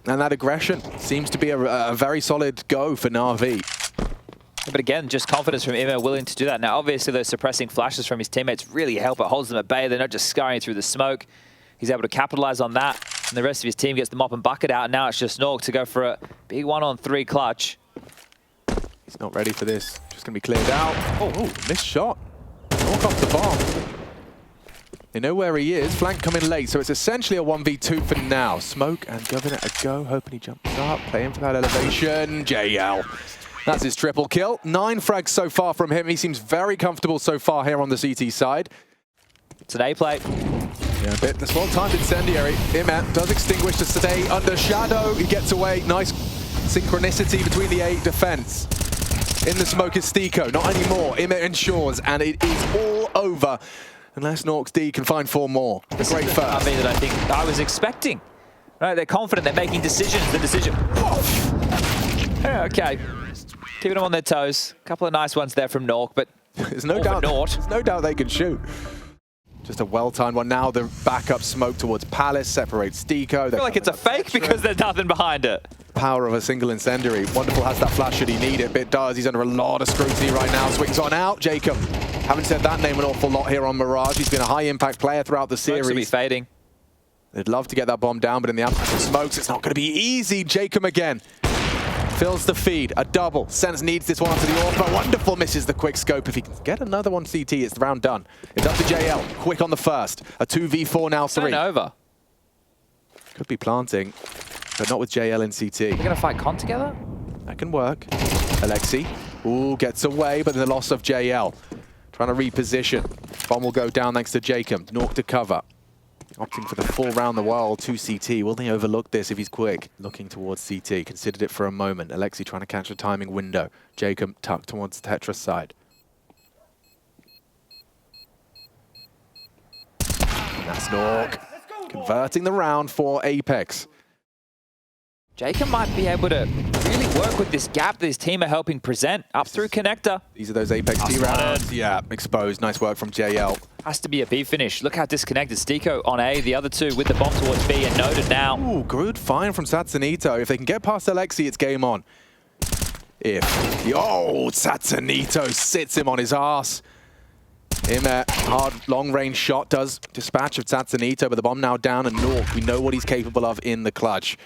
And that aggression seems to be a very solid go for NaVi. But again, just confidence from Emma willing to do that. Now, obviously, those suppressing flashes from his teammates really help. It holds them at bay. They're not just scurrying through the smoke. He's able to capitalize on that. And the rest of his team gets the mop and bucket out. And now it's just Nork to go for a big 1-on-3 clutch. He's not ready for this. Just going to be cleared out. Oh, missed shot. Nork off the bomb. They know where he is. Flank coming late, so it's essentially a 1v2 for now. Smoke and giving it a go. Hoping he jumps up. Playing for that elevation. JL. That's his triple kill. 9 frags so far from him. He seems very comfortable so far here on the CT side. It's an A play. Yeah, a bit. This well-timed incendiary. Iman does extinguish to stay under shadow. He gets away. Nice synchronicity between the A defense. In the smoke is Stiko. Not anymore. Iman ensures, and it is all over. Unless Nork's D can find 4 more. A great first. NaVi that I think I was expecting. Right, they're confident. They're making decisions. The decision. Yeah, okay. Keeping them on their toes. A couple of nice ones there from Nork, but there's no doubt they can shoot. Just a well-timed one. Now the backup smoke towards Palace separates Stiko. I feel like it's a fake because there's nothing behind it. Power of a single incendiary. Wonderful has that flash should he need it. It does. He's under a lot of scrutiny right now. Swings on out. Jacob. Haven't said that name an awful lot here on Mirage. He's been a high-impact player throughout the series. Smokes will be fading. They'd love to get that bomb down, but in the absence of smokes, it's not going to be easy. Jacob again. Fills the feed, a double. Sense needs this one onto the AWP. Wonderful, misses the quick scope. If he can get another one CT, it's the round done. It's up to JL, quick on the first. A 2v4 now, 3. Over. Could be planting, but not with JL in CT. They're going to fight Con together? That can work. Alexi, ooh, gets away, but the loss of JL. Trying to reposition. Bomb will go down thanks to Jacob. Nork to cover. Opting for the full round the world to CT. Will they overlook this if he's quick? Looking towards CT. Considered it for a moment. Alexi trying to catch a timing window. Jacob tucked towards Tetra's side. And that's Nork. Converting the round for Apeks. Jacob might be able to really work with this gap that his team are helping present. Up through connector. These are those Apeks T rounds. Yeah, exposed. Nice work from JL. Has to be a B finish. Look how disconnected. Stiko on A, the other two with the bomb towards B and noted now. Ooh, good find from Satsanito. If they can get past Alexi, it's game on. Satsanito sits him on his arse. Hard long-range shot does dispatch of Satsanito, but the bomb now down, and Nork, we know what he's capable of in the clutch.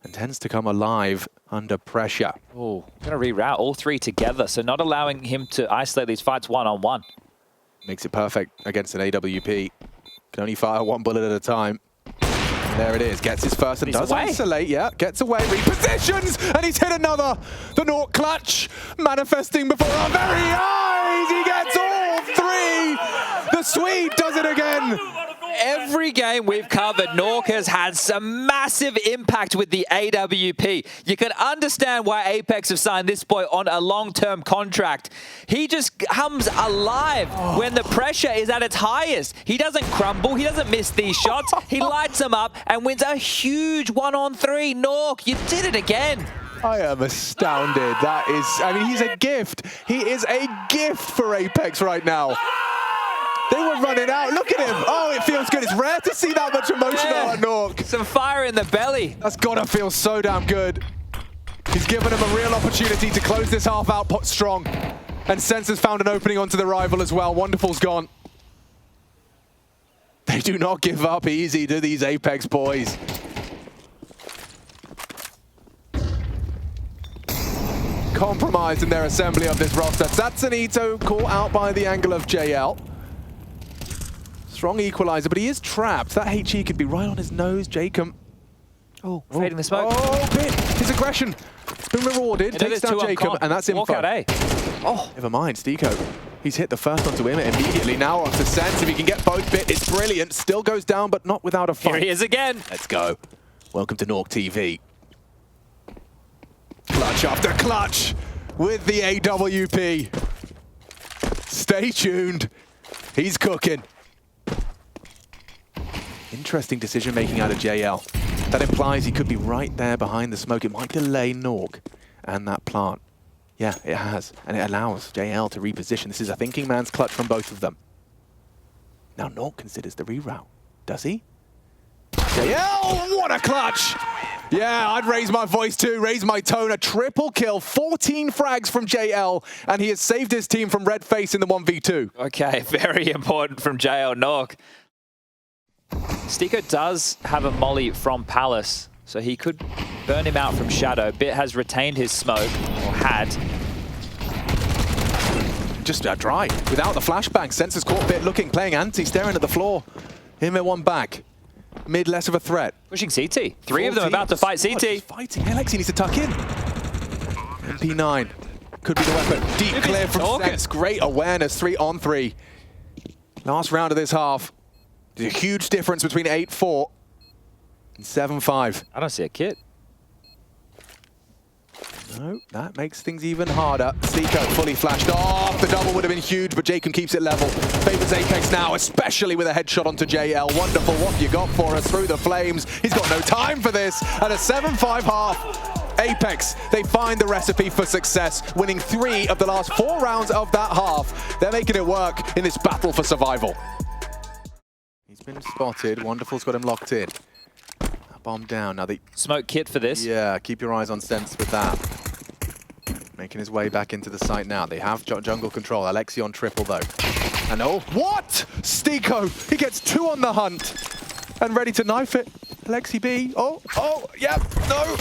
And tends to come alive under pressure. Oh, going to reroute all 3 together, so not allowing him to isolate these fights one-on-one. Makes it perfect against an AWP. Can only fire 1 bullet at a time. And there it is. Gets his first and does isolate. Yeah, gets away, repositions, and he's hit another. The Nork clutch manifesting before our very eyes. He gets all 3. The Swede does it again. Every game we've covered, Nork has had some massive impact with the AWP. You can understand why Apeks have signed this boy on a long-term contract. He just comes alive when the pressure is at its highest. He doesn't crumble. He doesn't miss these shots. He lights them up and wins a huge 1-on-3. Nork, you did it again. I am astounded. That is, I mean, he's a gift. He is a gift for Apeks right now. They were running out. Look at him. Oh, it feels good. It's rare to see that much emotion out of Nork. Some fire in the belly. That's got to feel so damn good. He's given him a real opportunity to close this half out strong. And Sense has found an opening onto the rival as well. Wonderful's gone. They do not give up easy, do these Apeks boys. Compromised in their assembly of this roster. Satsanito caught out by the angle of JL. Strong equalizer, but he is trapped. That HE could be right on his nose. Jacob. Oh, fading the smoke. Oh, bit. His aggression. Been rewarded. Takes down Jacob, and that's info. Oh, never mind, Stiko. He's hit the first onto him immediately. Now onto Sense. If he can get both bit, it's brilliant. Still goes down, but not without a fight. Here he is again. Let's go. Welcome to Nork TV. Clutch after clutch with the AWP. Stay tuned. He's cooking. Interesting decision-making out of JL. That implies he could be right there behind the smoke. It might delay Nork and that plant. Yeah, it has. And it allows JL to reposition. This is a thinking man's clutch from both of them. Now Nork considers the reroute. Does he? JL, what a clutch! Yeah, I'd raise my voice too, raise my tone. A triple kill, 14 frags from JL, and he has saved his team from red face in the 1v2. Okay, very important from JL Nork. Stiko does have a molly from Palace, so he could burn him out from Shadow. Bit has retained his smoke, or had. Just dry, without the flashbang. Sensors caught Bit looking, playing anti, staring at the floor. Him at one back. Mid less of a threat. Pushing CT. Three of them about to fight CT. Fighting. Alexi needs to tuck in. MP9 could be the weapon. Deep clear from Sense. Great awareness. 3-on-3. Last round of this half. There's a huge difference between 8-4 and 7-5. I don't see a kit. No, that makes things even harder. Stiko fully flashed off. The double would have been huge, but Jacob keeps it level. Favors Apeks now, especially with a headshot onto JL. Wonderful, what you got for us through the flames. He's got no time for this. At a 7-5 half, Apeks, they find the recipe for success, winning 3 of the last 4 rounds of that half. They're making it work in this battle for survival. He's been spotted. Wonderful's got him locked in. Bomb down. Now the smoke kit for this. Yeah, keep your eyes on Sense with that. Making his way back into the site now. They have jungle control. Alexi on triple though. And oh, what? Stiko, he gets 2 on the hunt and ready to knife it. Alexi B. Oh, yep, no.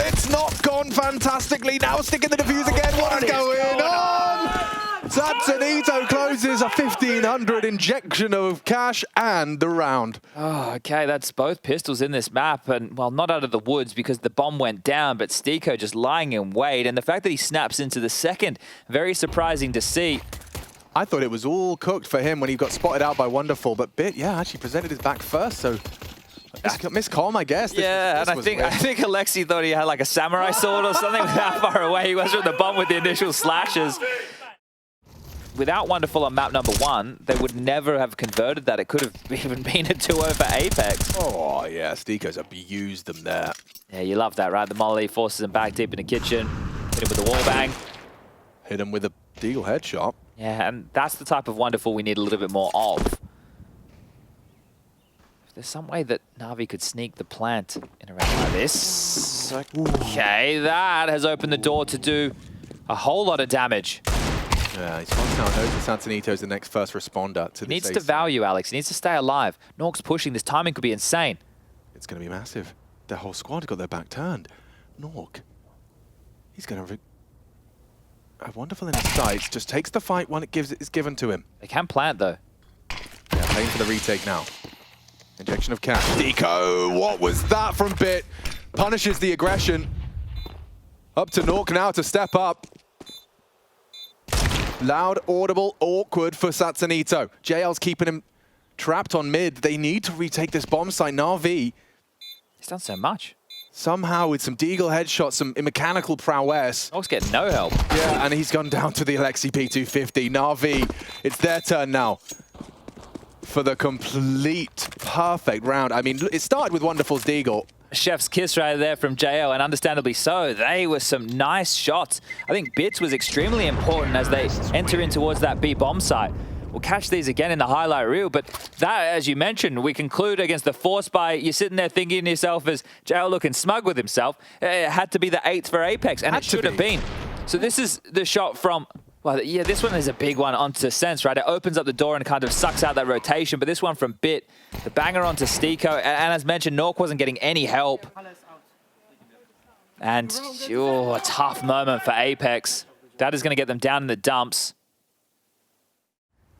It's not gone fantastically. Now sticking the defuse again. What is going on? Satsanito closes a 1,500 injection of cash and the round. Oh, okay, that's both pistols in this map, and well, not out of the woods because the bomb went down, but Stiko just lying in wait, and the fact that he snaps into the second, very surprising to see. I thought it was all cooked for him when he got spotted out by Wonderful, but Bit, yeah, actually presented his back first, so miscom, I guess. Yeah, and I think Alexi thought he had like a samurai sword or something with how far away he was from the bomb with the initial slashes. Without Wonderful on map number 1, they would never have converted that. It could have even been a 2-0 for Apeks. Oh, yeah, Stiko's abused them there. Yeah, you love that, right? The molly forces him back deep in the kitchen. Hit him with the wall bang. Hit him with a deagle headshot. Yeah, and that's the type of Wonderful we need a little bit more of. If there's some way that NaVi could sneak the plant in around like this. Okay, that has opened the door to do a whole lot of damage. Yeah, he's now knows that Santanito's the next first responder to this. He needs to value, Alex. He needs to stay alive. Nork's pushing. This timing could be insane. It's going to be massive. The whole squad got their back turned. Nork, he's going to have Wonderful in his sights. Just takes the fight when it's given to him. They can plant, though. Yeah, playing for the retake now. Injection of cash. Stiko, what was that from Bit? Punishes the aggression. Up to Nork now to step up. Loud, audible, awkward for Satsanito. JL's keeping him trapped on mid. They need to retake this bomb site. NaVi. He's done so much. Somehow with some deagle headshots, some mechanical prowess. Nork's getting no help. Yeah, and he's gone down to the Alexi P250. NaVi, it's their turn now for the complete perfect round. I mean, it started with Wonderful's deagle. Chef's kiss right there from JL, and understandably so. They were some nice shots. I think Bits was extremely important as they enter in towards that B bomb site. We'll catch these again in the highlight reel, but that, as you mentioned, we conclude against the force by you're sitting there thinking to yourself as JL looking smug with himself. It had to be the 8th for Apeks, and it should have been. So this is the shot from... Well, yeah, this one is a big one onto Sense, right? It opens up the door and kind of sucks out that rotation. But this one from Bit, the banger onto Stiko. And as mentioned, Nork wasn't getting any help. And, a tough moment for Apeks. That is going to get them down in the dumps.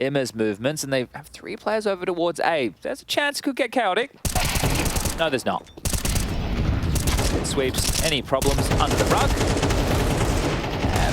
Imma's movements, and they have 3 players over towards A. There's a chance it could get chaotic. No, there's not. It sweeps any problems under the rug.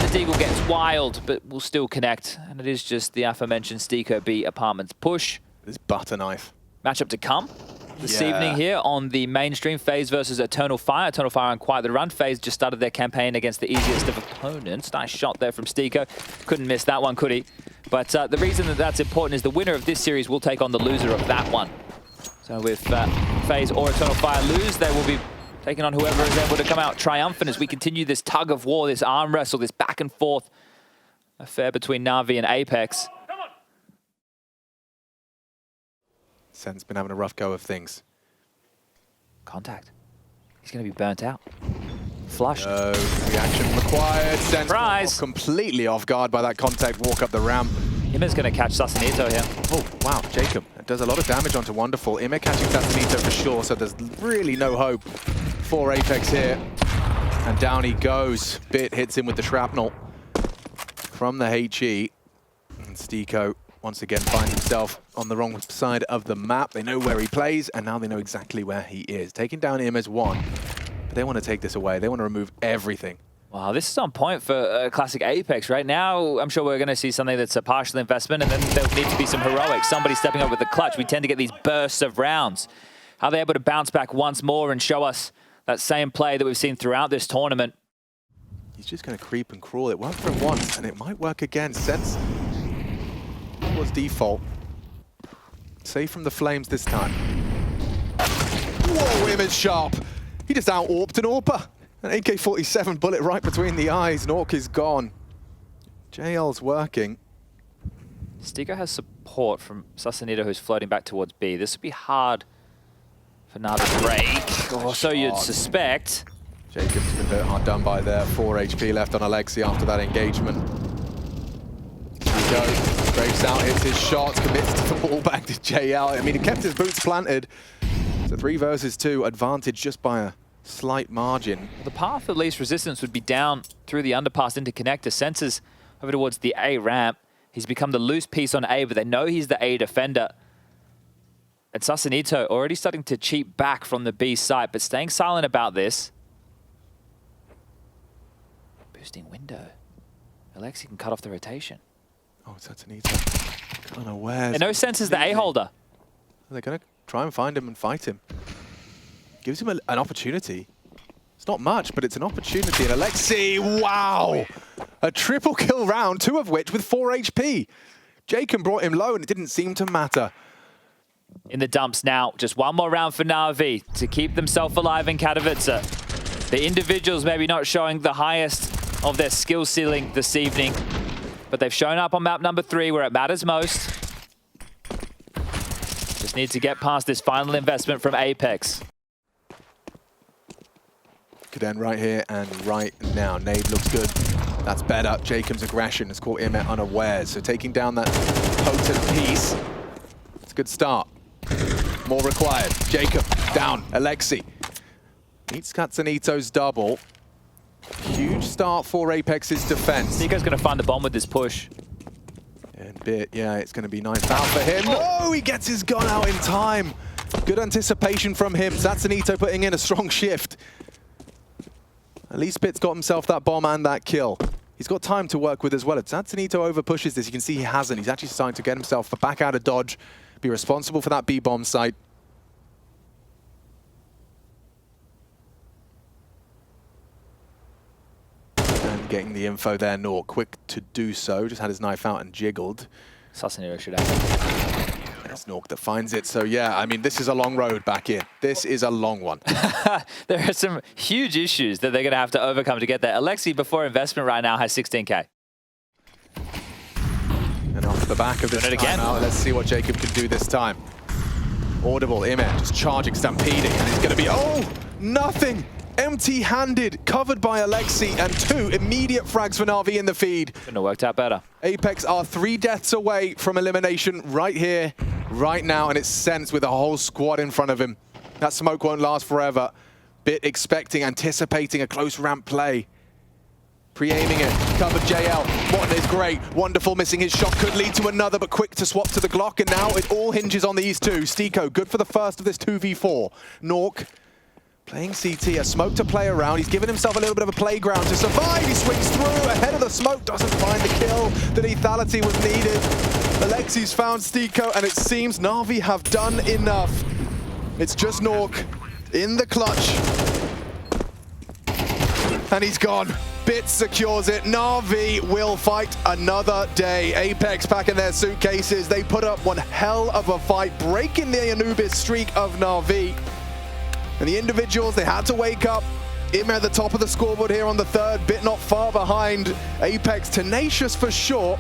The deagle gets wild, but will still connect. And it is just the aforementioned Stiko B Apartments push. This butter knife. Matchup to come this evening here on the mainstream. FaZe versus Eternal Fire. Eternal Fire on quite the run. FaZe just started their campaign against the easiest of opponents. Nice shot there from Stiko. Couldn't miss that one, could he? But the reason that that's important is the winner of this series will take on the loser of that one. So if FaZe or Eternal Fire lose, they will be taking on whoever is able to come out triumphant as we continue this tug of war, this arm wrestle, this back and forth affair between NaVi and Apeks. Sen's been having a rough go of things. Contact. He's going to be burnt out. Flushed. Reaction required. Sen's Surprise! Completely off guard by that contact walk up the ramp. Ime's going to catch Sasanito here. Oh, wow, Jacob. That does a lot of damage onto Wonderful. Ime catching Sasanito for sure, so there's really no hope for Apeks here. And down he goes. Bit hits him with the shrapnel from the HE. And Stiko once again finds himself on the wrong side of the map. They know where he plays, and now they know exactly where he is. Taking down him as one, but they want to take this away. They want to remove everything. Wow, this is on point for classic Apeks. Right now, I'm sure we're going to see something that's a partial investment, and then there'll need to be some heroics. Somebody stepping up with the clutch. We tend to get these bursts of rounds. How they're able to bounce back once more and show us that same play that we've seen throughout this tournament. He's just going to creep and crawl. It worked for him once, and it might work again. Sense was default. Safe from the flames this time. Whoa, Ime's sharp. He just out-orped an AWPer. An AK-47 bullet right between the eyes. Nork is gone. JL's working. Stiko has support from Sasanito, who's floating back towards B. This would be hard for NaVi to break, or so you'd suspect. Jacob's been a bit hard done by there. 4 HP left on Alexi after that engagement. Stiko breaks out, hits his shots, commits to the wall back to JL. I mean, he kept his boots planted. So 3 versus 2, advantage just by a slight margin. The path of least resistance would be down through the underpass into connector. Sensors over towards the A ramp. He's become the loose piece on A, but they know he's the A defender. And Sasanito already starting to cheat back from the B site, but staying silent about this. Boosting window. Alexi can cut off the rotation. Oh, Sasanito. Unawares. And no sense is the A holder. They're going to try and find him and fight him. Gives him an opportunity. It's not much, but it's an opportunity. And Alexi, wow! A triple kill round, 2 of which with 4 HP. Jacob brought him low and it didn't seem to matter. In the dumps now, just one more round for NaVi to keep themselves alive in Katowice. The individuals maybe not showing the highest of their skill ceiling this evening, but they've shown up on map number 3 where it matters most. Just need to get past this final investment from Apeks. Could end right here and right now. Nade looks good. That's better. Jacob's aggression has caught him unawares. So taking down that potent piece. It's a good start. More required. Jacob down. Alexi meets Katsunito's double. Huge start for Apex's defense. Nico's going to find the bomb with this push. And Bit, yeah, it's going to be nice out for him. Oh, he gets his gun out in time. Good anticipation from him. Sasanito putting in a strong shift. At least Bit's got himself that bomb and that kill. He's got time to work with as well. If Sasanito over pushes this, you can see he hasn't. He's actually starting to get himself back out of dodge, be responsible for that B-bomb site. And getting the info there, Nor quick to do so. Just had his knife out and jiggled. Sasanito should have. It's Nork that finds it. So yeah, I mean, this is a long road back in. This is a long one. There are some huge issues that they're going to have to overcome to get there. Alexi, before investment right now, has 16K. And off the back of this timeout, let's see what Jacob can do this time. Audible, Ime just charging, stampeding, and he's going to be, oh, nothing. Empty-handed, covered by Alexi, and 2 immediate frags for NaVi in the feed. Couldn't have worked out better. Apeks are 3 deaths away from elimination right here, right now, and it's Sense with a whole squad in front of him. That smoke won't last forever. Bit expecting, anticipating a close ramp play. Pre-aiming it, covered JL. Morton is great, Wonderful missing his shot, could lead to another, but quick to swap to the Glock, and now it all hinges on these 2. Stiko, good for the first of this 2v4. Nork playing CT, a smoke to play around. He's given himself a little bit of a playground to survive. He swings through, ahead of the smoke, doesn't find the kill. The lethality was needed. Alexi's found Stiko, and it seems NaVi have done enough. It's just Nork in the clutch. And he's gone. Bit secures it. NaVi will fight another day. Apeks packing their suitcases. They put up one hell of a fight, breaking the Anubis streak of NaVi. And the individuals, they had to wake up. Ime at the top of the scoreboard here on the 3rd, Bit not far behind. Apeks tenacious for sure.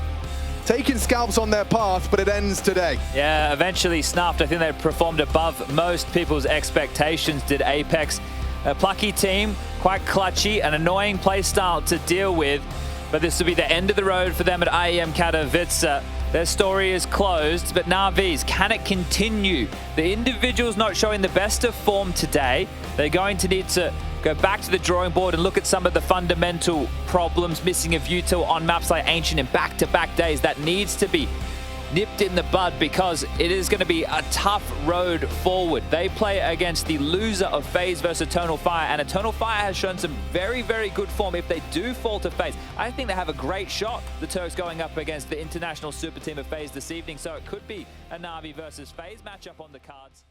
taking scalps on their path, but it ends today. Yeah, eventually snuffed. I think they performed above most people's expectations, did Apeks. A plucky team, quite clutchy, an annoying playstyle to deal with, but this will be the end of the road for them at IEM Katowice. Their story is closed, but NaVi's, can it continue? The individuals not showing the best of form today. They're going to need to go back to the drawing board and look at some of the fundamental problems, missing a view tool on maps like Ancient in back-to-back days. That needs to be nipped in the bud because it is going to be a tough road forward. They play against the loser of FaZe versus Eternal Fire, and Eternal Fire has shown some very, very good form. If they do fall to FaZe, I think they have a great shot, the Turks, going up against the international super team of FaZe this evening, so it could be a NaVi versus FaZe matchup on the cards.